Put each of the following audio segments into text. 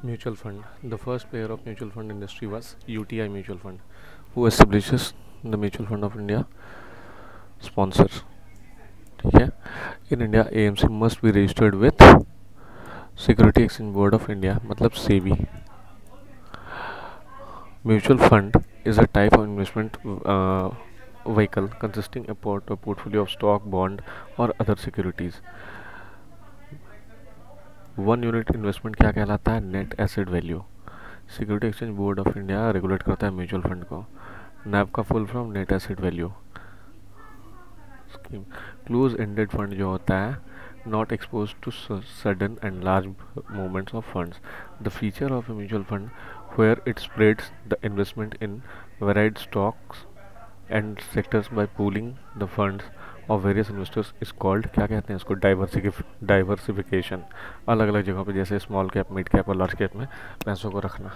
Mutual fund. The first player of mutual fund industry was UTI Mutual Fund, who establishes the Mutual Fund of India sponsor. ठीक है. In India, AMC must be registered with Security Exchange Board of India, मतलब SEBI. Mutual fund is a type of investment vehicle consisting of a portfolio of stock, bond, or other securities. One unit investment क्या कहलाता है? Net asset value. Security Exchange Board of India regulate करता है mutual fund को. NAV का full form net asset value scheme. Close ended fund जो होता है, not expose to sudden and large movements of funds. The feature of a mutual fund where it spreads the investment in varied stocks and sectors by pooling the funds of various investors is called, क्या कहते हैं इसको? Diversification. अलग अलग जगहों पे जैसे small cap, mid cap और लार्ज कैप में पैसों को रखना.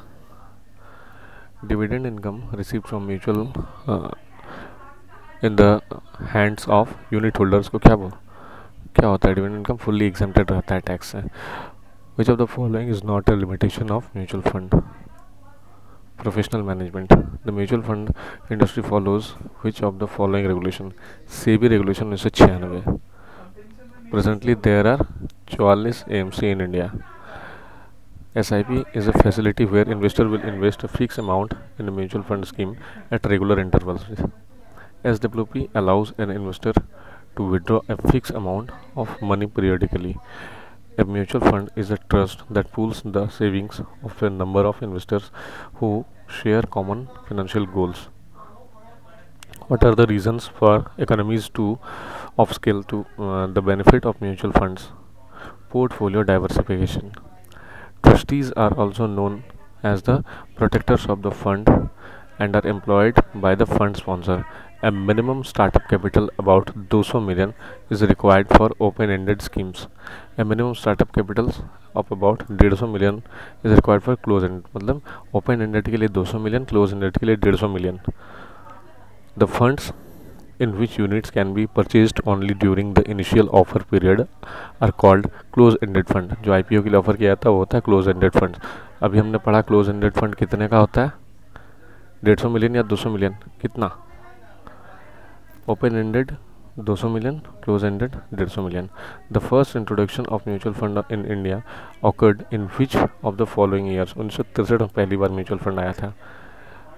Dividend income receive from mutual in the hands of unit holders को क्या होता है? डिविडेंड इनकम फुल्ली एग्जेम्प्टेड रहता है टैक्स से. Which of the following is not a limitation of mutual fund? Professional management. The mutual fund industry follows which of the following regulation? SEBI regulation 1996. Presently there are 44 AMC in India. SIP is a facility where investor will invest a fixed amount in a mutual fund scheme at regular intervals. SWP allows an investor to withdraw a fixed amount of money periodically. A mutual fund is a trust that pools the savings of a number of investors who share common financial goals. What are the reasons for economies of scale to the benefit of mutual funds? Portfolio diversification. Trustees are also known as the protectors of the fund and are employed by the fund sponsor. A minimum startup capital about 200 million is required for open-ended schemes. A minimum startup capital of about 150 million is required for close-ended. मतलब open-ended के लिए 200 million, close-ended के लिए 150 million. The funds in which units can be purchased only during the initial offer period are called close-ended fund. जो IPO के लिए offer किया था वो होता है close-ended fund. अभी हमने पढ़ा close-ended fund कितने का होता है? 150 मिलियन या 200 मिलियन? कितना? Open ended 200 million, close ended 150 million. The first introduction of mutual fund in India occurred in which of the following years? 1963 में पहली बार म्यूचुअल फंड आया था.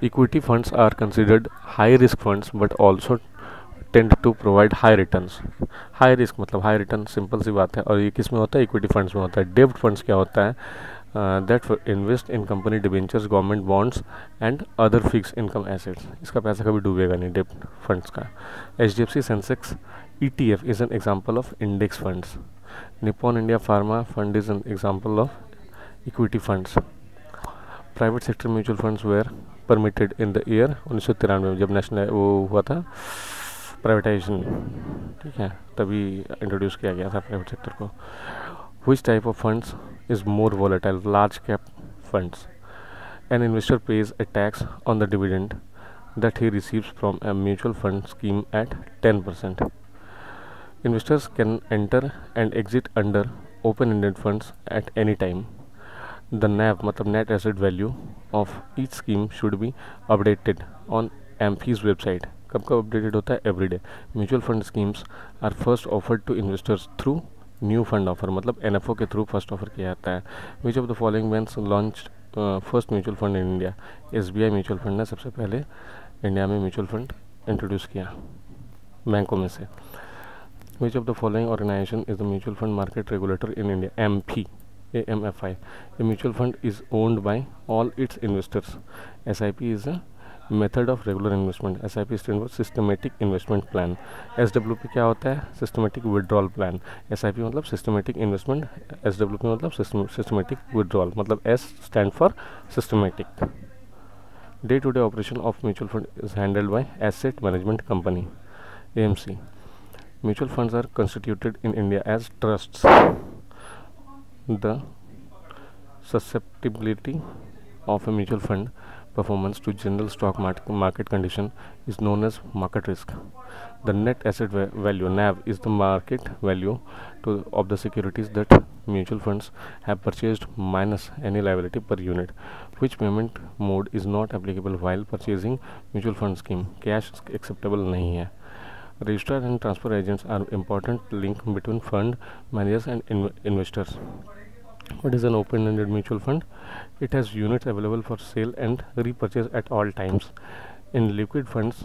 Equity funds are considered high risk funds but also tend to provide high returns. High risk मतलब high return, simple सी बात है. और ये किस में होता है? इक्विटी फंड्स में होता है. डेब्ट फंड्स क्या होता है? That invest in company debentures, government bonds and other fix income assets. इसका पैसा कभी डूबेगा नहीं डेब्ट फंड्स का. HDFC Sensex ETF is an example of index funds. Nippon India pharma fund is an example of equity funds. Private sector mutual funds were permitted in the year 1993 में, जब national वो हुआ था प्राइवेटाइजेशन, ठीक है, तभी इंट्रोड्यूस किया गया था प्राइवेट सेक्टर को. Which type of funds is more volatile? Large cap funds. An investor pays a tax on the dividend that he receives from a mutual fund scheme at 10%. Investors can enter and exit under open-ended funds at any time. The NAV मतलब net asset value of each scheme should be updated on AMFI's website. कब कब updated होता है? Every day. Mutual fund schemes are first offered to investors through new fund offer, मतलब NFO के through first offer किया जाता है. Which of the following banks launch first mutual fund in India? SBI mutual fund ने सबसे पहले India में mutual fund introduce किया बैंकों में से. Which of the following organization is the mutual fund market regulator in India? AMFI. A mutual fund is owned by all its investors. SIP is a method of regular investment. SIP stands for systematic investment plan. SWP क्या होता है? Systematic withdrawal plan. SIP मतलब systematic investment, SWP मतलब systematic withdrawal, मतलब S stand for systematic. Day to day operation of mutual fund is handled by asset management company, AMC. Mutual funds are constituted in India as trusts. The susceptibility of a mutual fund performance to general stock market condition is known as market risk. The net asset value, NAV, is the market value of the securities that mutual funds have purchased minus any liability per unit, which payment mode is not applicable while purchasing mutual fund scheme. Cash acceptable नहीं है. Registrar and transfer agents are important link between fund managers and investors. What is an open-ended mutual fund? It has units available for sale and repurchase at all times. In liquid funds,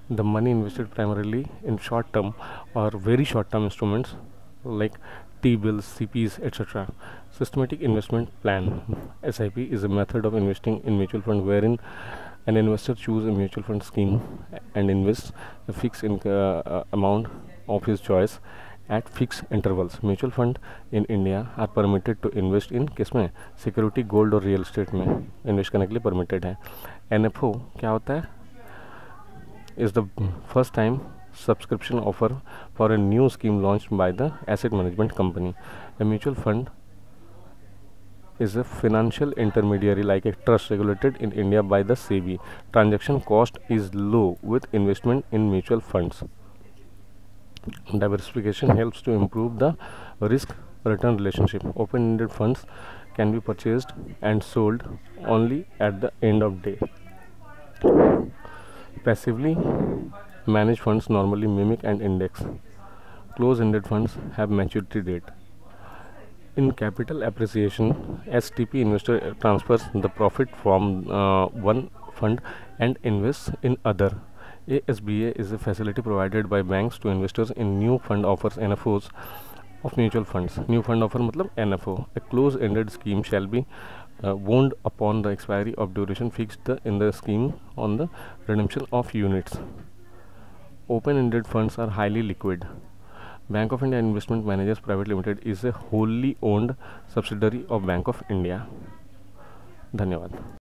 the money invested primarily in short-term or very short-term instruments like T-bills, CPs, etc. Systematic investment plan (SIP) is a method of investing in mutual fund wherein an investor chooses a mutual fund scheme and invests a fixed amount of his choice at fixed intervals. Mutual fund in India are permitted to invest in किसमें security gold और real estate में invest करने के लिए permitted है. NFO क्या होता है? Is the first time subscription offer for a new scheme launched by the asset management company. A mutual fund is a financial intermediary like a trust regulated in India by the SEBI. Transaction cost is low with investment in mutual funds. Diversification helps to improve the risk return relationship. Open-ended funds can be purchased and sold only at the end of day. Passively managed funds normally mimic an index. Close-ended funds have maturity date. In capital appreciation, STP investor transfers the profit from one fund and invests in other. ASBA is a facility provided by banks to investors in new fund offers NFOs of mutual funds. New fund offer मतलब NFO. A close-ended scheme shall be wound upon the expiry of duration fixed in the scheme on the redemption of units. Open-ended funds are highly liquid. Bank of India Investment Managers Private Limited is a wholly owned subsidiary of Bank of India. धन्यवाद.